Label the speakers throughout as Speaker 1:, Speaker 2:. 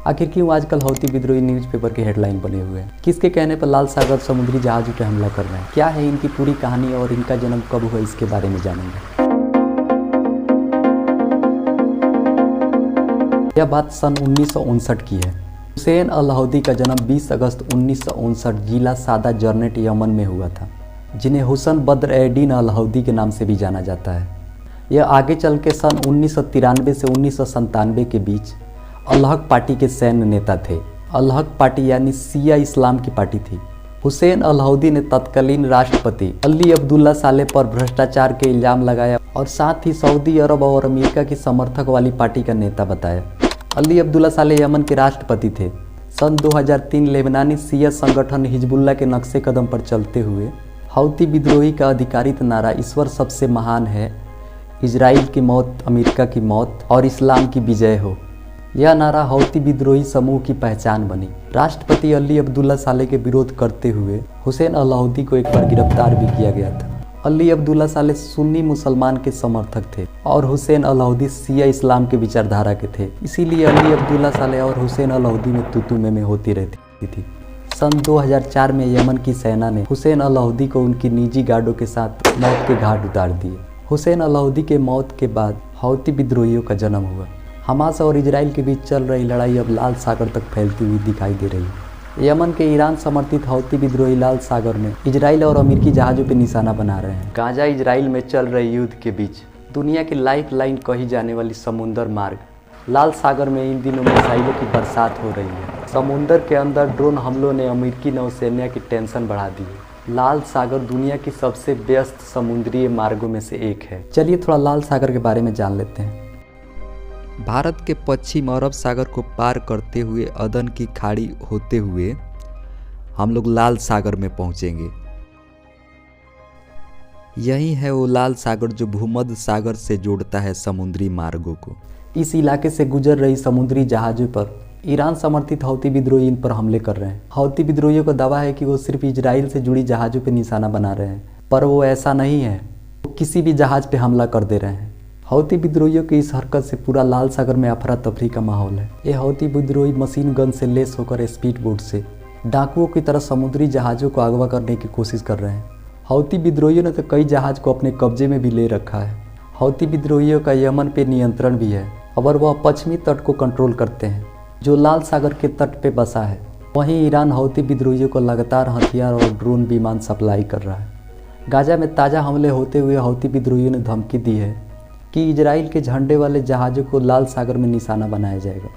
Speaker 1: आखिर क्यों आजकल हौती विद्रोही न्यूज़पेपर के हेडलाइन बने हुए हैं? किसके कहने पर लाल सागर समुद्री जहाज़ों पर हमला कर रहे हैं? क्या है इनकी पूरी कहानी और इनका जन्म कब हुआ, इसके बारे में जानेंगे। यह बात सन 1959 की है। हुसैन अल-हौदी का जन्म 20 अगस्त 1959 जिला सादा जर्नेट यमन में हुआ था, जिन्हें हुसन बद्र एडीन अल-हौदी के नाम से भी जाना जाता है। यह आगे चल के सन 1993 से 1997 के बीच अल-हक पार्टी के सैन्य नेता थे। अल-हक पार्टी यानी शिया इस्लाम की पार्टी थी। हुसैन अल-हौदी ने तत्कालीन राष्ट्रपति अली अब्दुल्ला सालेह पर भ्रष्टाचार के इल्ज़ाम लगाया और साथ ही सऊदी अरब और अमेरिका की समर्थक वाली पार्टी का नेता बताया। अली अब्दुल्ला सालेह यमन के राष्ट्रपति थे। सन 2003 लेबनानी शिया संगठन हिजबुल्लाह के नक्शे कदम पर चलते हुए हौती विद्रोही का अधिकारित नारा ईश्वर सबसे महान है, इजराइल की मौत, अमेरिका की मौत और इस्लाम की विजय हो, यह नारा हौती विद्रोही समूह की पहचान बनी। राष्ट्रपति अली अब्दुल्ला सालेह के विरोध करते हुए हुसैन अल-हौदी को एक बार गिरफ्तार भी किया गया था। अली अब्दुल्ला सालेह सुन्नी मुसलमान के समर्थक थे और हुसैन अल-हौदी शिया इस्लाम के विचारधारा के थे। इसीलिए अली अब्दुल्ला सालेह और हुसैन अल-हौदी में तू-तू मैं होती रहती थी। सन 2004 में यमन की सेना ने हुसैन अल-हौदी को उनकी निजी गार्डों के साथ मौत के घाट उतार दिए। हुसैन अल-हौदी के मौत के बाद हौती विद्रोहियों का जन्म हुआ। हमास और इजराइल के बीच चल रही लड़ाई अब लाल सागर तक फैलती हुई दिखाई दे रही है। यमन के ईरान समर्थित हौती विद्रोही लाल सागर में इजराइल और अमेरिकी जहाज़ों पर निशाना बना रहे हैं। गाजा इजराइल में चल रहे युद्ध के बीच दुनिया की लाइफ लाइन कही जाने वाली समुद्र मार्ग लाल सागर में इन दिनों मिसाइलों की बरसात हो रही है। समुद्र के अंदर ड्रोन हमलों ने अमेरिकी नौसेना की टेंशन बढ़ा दी है। लाल सागर दुनिया की सबसे व्यस्त समुद्री मार्गों में से एक है। चलिए थोड़ा लाल सागर के बारे में जान लेते हैं। भारत के पश्चिम अरब सागर को पार करते हुए अदन की खाड़ी होते हुए हम लोग लाल सागर में पहुंचेंगे। यही है वो लाल सागर जो भूमध्य सागर से जोड़ता है समुद्री मार्गों को। इस इलाके से गुजर रही समुद्री जहाज़ों पर ईरान समर्थित हौती विद्रोही इन पर हमले कर रहे हैं। हौती विद्रोहियों का दावा है कि वो सिर्फ इजराइल से जुड़ी जहाज़ों पर निशाना बना रहे हैं, पर वो ऐसा नहीं है। वो किसी भी जहाज़ पे हमला कर दे रहे हैं। हौती विद्रोहियों की इस हरकत से पूरा लाल सागर में अफरा तफरी का माहौल है। ये हौती विद्रोही मशीन गन से लेस होकर स्पीड बोट से डाकुओं की तरह समुद्री जहाज़ों को अगवा करने की कोशिश कर रहे हैं। हौती विद्रोहियों ने तो कई जहाज़ को अपने कब्जे में भी ले रखा है। हौती विद्रोहियों का यमन पे नियंत्रण भी है और वह पश्चिमी तट को कंट्रोल करते हैं जो लाल सागर के तट पे बसा है। वहीं ईरान हौती विद्रोहियों को लगातार हथियार और ड्रोन विमान सप्लाई कर रहा है। गाजा में ताज़ा हमले होते हुए हौती विद्रोहियों ने धमकी दी है कि इजराइल के झंडे वाले जहाज़ों को लाल सागर में निशाना बनाया जाएगा।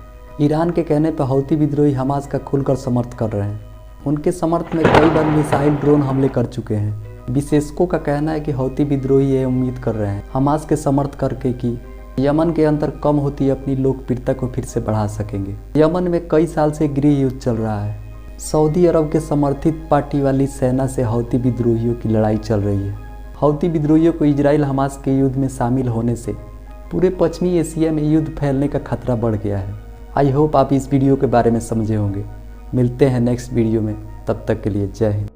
Speaker 1: ईरान के कहने पर हौती विद्रोही हमास का खुलकर समर्थन कर रहे हैं। उनके समर्थन में कई बार मिसाइल ड्रोन हमले कर चुके हैं। विशेषज्ञों का कहना है कि हौती विद्रोही ये उम्मीद कर रहे हैं हमास के समर्थन करके कि यमन के अंदर कम होती अपनी लोकप्रियता को फिर से बढ़ा सकेंगे। यमन में कई साल से गृह युद्ध चल रहा है। सऊदी अरब के समर्थित पार्टी वाली सेना से हौती विद्रोहियों की लड़ाई चल रही है। हौती विद्रोहियों को इजराइल हमास के युद्ध में शामिल होने से पूरे पश्चिमी एशिया में युद्ध फैलने का खतरा बढ़ गया है। आई होप आप इस वीडियो के बारे में समझे होंगे। मिलते हैं नेक्स्ट वीडियो में, तब तक के लिए जय हिंद।